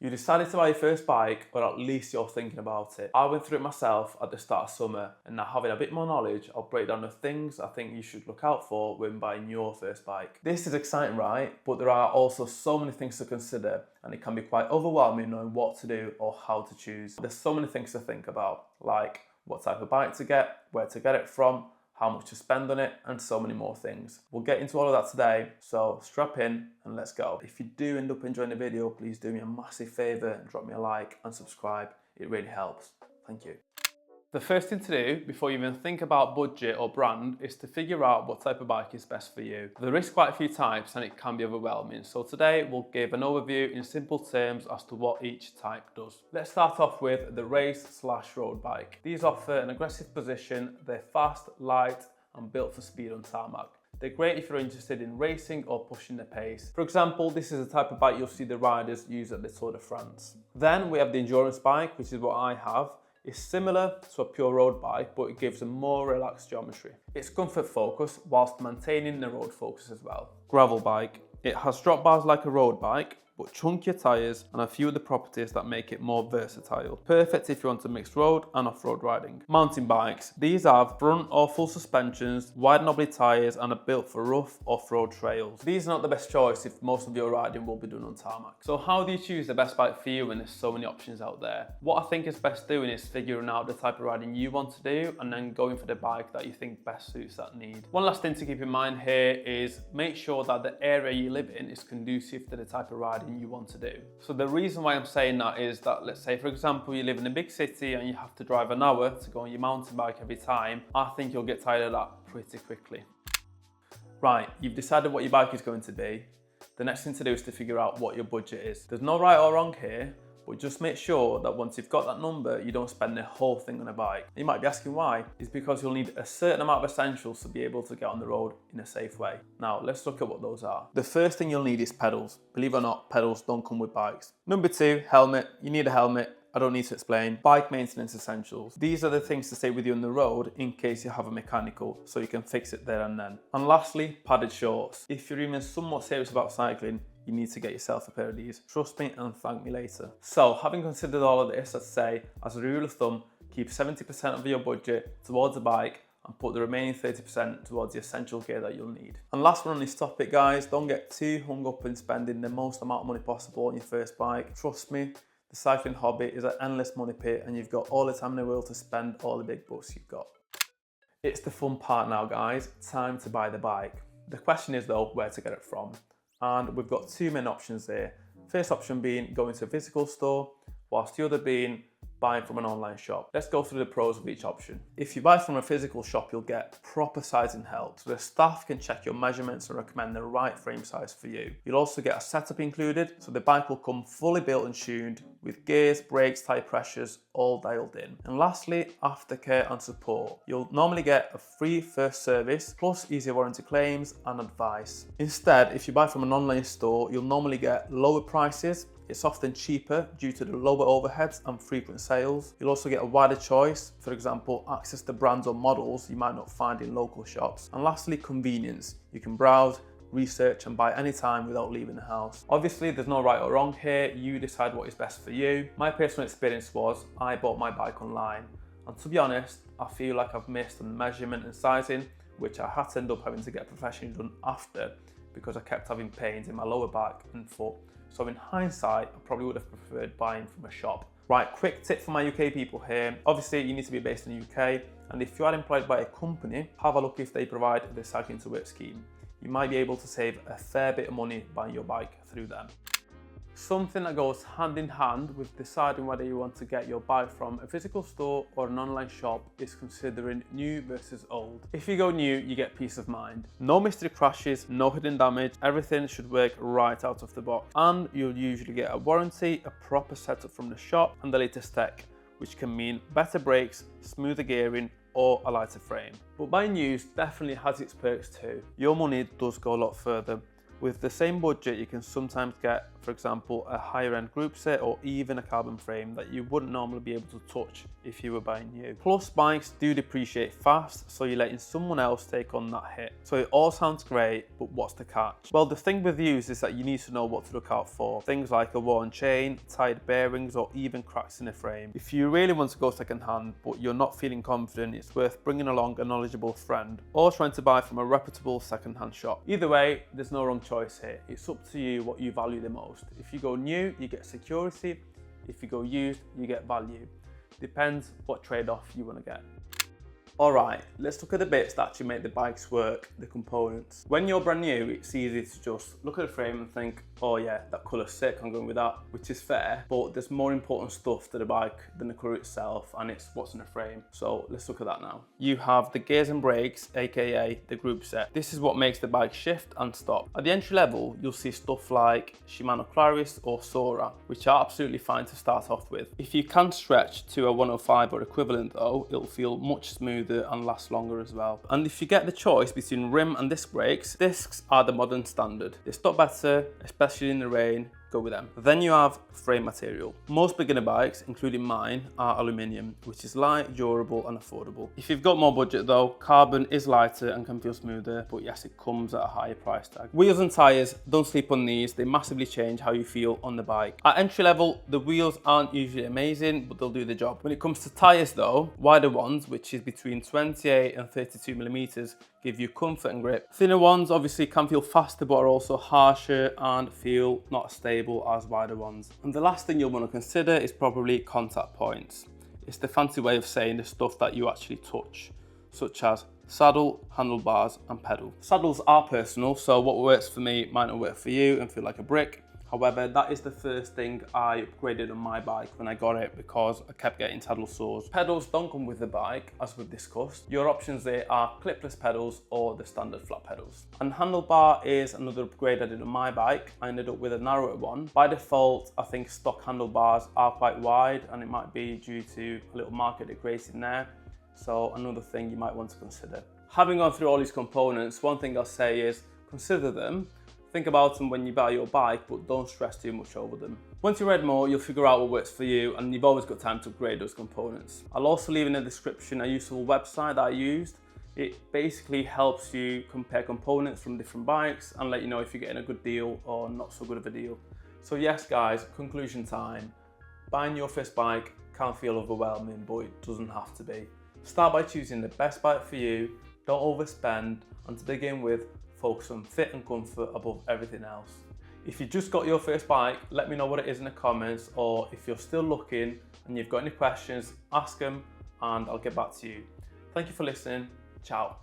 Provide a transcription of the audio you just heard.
You decided to buy your first bike, or at least you're thinking about it. I went through it myself at the start of summer, and now having a bit more knowledge, I'll break down the things I think you should look out for when buying your first bike. This is exciting, right? But there are also so many things to consider, and it can be quite overwhelming knowing what to do or how to choose. There's so many things to think about, like what type of bike to get, where to get it from, how much to spend on it, and so many more things. We'll get into all of that today, so strap in and let's go. If you do end up enjoying the video, please do me a massive favor and drop me a like and subscribe. It really helps. Thank you. The first thing to do before you even think about budget or brand is to figure out what type of bike is best for you. There is quite a few types and it can be overwhelming, so today we'll give an overview in simple terms as to what each type does. Let's start off with the race/road bike. These offer an aggressive position, they're fast, light and built for speed on tarmac. They're great if you're interested in racing or pushing the pace. For example, this is the type of bike you'll see the riders use at the Tour de France. Then we have the endurance bike, which is what I have. It's similar to a pure road bike, but it gives a more relaxed geometry. It's comfort focused whilst maintaining the road focus as well. Gravel bike. It has drop bars like a road bike, but chunkier tyres and a few of the properties that make it more versatile. Perfect if you want to mix road and off-road riding. Mountain bikes. These have front or full suspensions, wide knobbly tyres and are built for rough off-road trails. These are not the best choice if most of your riding will be done on tarmac. So how do you choose the best bike for you when there's so many options out there? What I think is best doing is figuring out the type of riding you want to do and then going for the bike that you think best suits that need. One last thing to keep in mind here is make sure that the area you live in is conducive to the type of riding you want to do. So the reason why I'm saying that is that, let's say for example you live in a big city and you have to drive an hour to go on your mountain bike every time. I think you'll get tired of that pretty quickly. Right, you've decided what your bike is going to be. The next thing to do is to figure out what your budget is. There's no right or wrong here, but just make sure that once you've got that number, you don't spend the whole thing on a bike. You might be asking why. It's because you'll need a certain amount of essentials to be able to get on the road in a safe way. Now, let's look at what those are. The first thing you'll need is pedals. Believe it or not, pedals don't come with bikes. Number two, helmet. You need a helmet. I don't need to explain. Bike maintenance essentials. These are the things to stay with you on the road in case you have a mechanical, so you can fix it there and then. And lastly, padded shorts. If you're even somewhat serious about cycling, you need to get yourself a pair of these. Trust me and thank me later. So having considered all of this, I'd say as a rule of thumb, keep 70% of your budget towards a bike and put the remaining 30% towards the essential gear that you'll need. And last one on this topic, guys, don't get too hung up in spending the most amount of money possible on your first bike. Trust me, the cycling hobby is an endless money pit and you've got all the time in the world to spend all the big bucks you've got. It's the fun part now, guys. Time to buy the bike. The question is though, where to get it from? And we've got two main options here. First option being going to a physical store, whilst the other being buying from an online shop. Let's go through the pros of each option. If you buy from a physical shop, you'll get proper sizing help. So the staff can check your measurements and recommend the right frame size for you. You'll also get a setup included, so the bike will come fully built and tuned with gears, brakes, tire pressures, all dialed in. And lastly, aftercare and support. You'll normally get a free first service, plus easy warranty claims and advice. Instead, if you buy from an online store, you'll normally get lower prices. It's often cheaper due to the lower overheads and frequent sales. You'll also get a wider choice, for example, access to brands or models you might not find in local shops. And lastly, convenience. You can browse, research and buy anytime without leaving the house. Obviously, there's no right or wrong here. You decide what is best for you. My personal experience was I bought my bike online. And to be honest, I feel like I've missed on measurement and sizing, which I had to end up having to get professionally done after because I kept having pains in my lower back and foot. So in hindsight, I probably would have preferred buying from a shop. Right, quick tip for my UK people here. Obviously, you need to be based in the UK, and if you are employed by a company, have a look if they provide the Cycling to Work scheme. You might be able to save a fair bit of money buying your bike through them. Something that goes hand in hand with deciding whether you want to get your bike from a physical store or an online shop is considering new versus old. If you go new, you get peace of mind. No mystery crashes, no hidden damage, everything should work right out of the box. And you'll usually get a warranty, a proper setup from the shop and the latest tech, which can mean better brakes, smoother gearing, or a lighter frame. But buying used definitely has its perks too. Your money does go a lot further. With the same budget, you can sometimes get, for example, a higher end group set or even a carbon frame that you wouldn't normally be able to touch if you were buying new. Plus, bikes do depreciate fast, so you're letting someone else take on that hit. So it all sounds great, but what's the catch? Well, the thing with used is that you need to know what to look out for. Things like a worn chain, tired bearings, or even cracks in the frame. If you really want to go second hand, but you're not feeling confident, it's worth bringing along a knowledgeable friend or trying to buy from a reputable second hand shop. Either way, there's no wrong choice here. It's up to you what you value the most. If you go new, you get security. If you go used, you get value. Depends what trade-off you want to get. Alright, let's look at the bits that actually make the bikes work, the components. When you're brand new, it's easy to just look at the frame and think, oh yeah, that colour's sick, I'm going with that, which is fair, but there's more important stuff to the bike than the colour itself, and it's what's in the frame. So let's look at that now. You have the gears and brakes, aka the group set. This is what makes the bike shift and stop. At the entry level, you'll see stuff like Shimano Claris or Sora, which are absolutely fine to start off with. If you can stretch to a 105 or equivalent though, it'll feel much smoother and last longer as well. And if you get the choice between rim and disc brakes, discs are the modern standard. They stop better, especially in the rain, go with them. Then you have frame material. Most beginner bikes, including mine, are aluminium, which is light, durable and affordable. If you've got more budget though, carbon is lighter and can feel smoother, but yes, it comes at a higher price tag. Wheels and tyres, don't sleep on these. They massively change how you feel on the bike. At entry level, the wheels aren't usually amazing, but they'll do the job. When it comes to tyres though, wider ones, which is between 28 and 32 millimeters, give you comfort and grip. Thinner ones obviously can feel faster, but are also harsher and feel not as stable as wider ones. And the last thing you'll want to consider is probably contact points. It's the fancy way of saying the stuff that you actually touch, such as saddle, handlebars and pedal. Saddles are personal, so what works for me might not work for you and feel like a brick. However, that is the first thing I upgraded on my bike when I got it because I kept getting saddle sores. Pedals don't come with the bike, as we've discussed. Your options there are clipless pedals or the standard flat pedals. And handlebar is another upgrade I did on my bike. I ended up with a narrower one. By default, I think stock handlebars are quite wide, and it might be due to a little market degrading there. So another thing you might want to consider. Having gone through all these components, one thing I'll say is consider them. Think about them when you buy your bike, but don't stress too much over them. Once you read more, you'll figure out what works for you, and you've always got time to upgrade those components. I'll also leave in the description a useful website that I used. It basically helps you compare components from different bikes and let you know if you're getting a good deal or not so good of a deal. So yes guys, conclusion time. Buying your first bike can feel overwhelming, but it doesn't have to be. Start by choosing the best bike for you, don't overspend, and to begin with, focus on fit and comfort above everything else. If you just got your first bike, let me know what it is in the comments, or if you're still looking and you've got any questions, ask them and I'll get back to you. Thank you for listening. Ciao.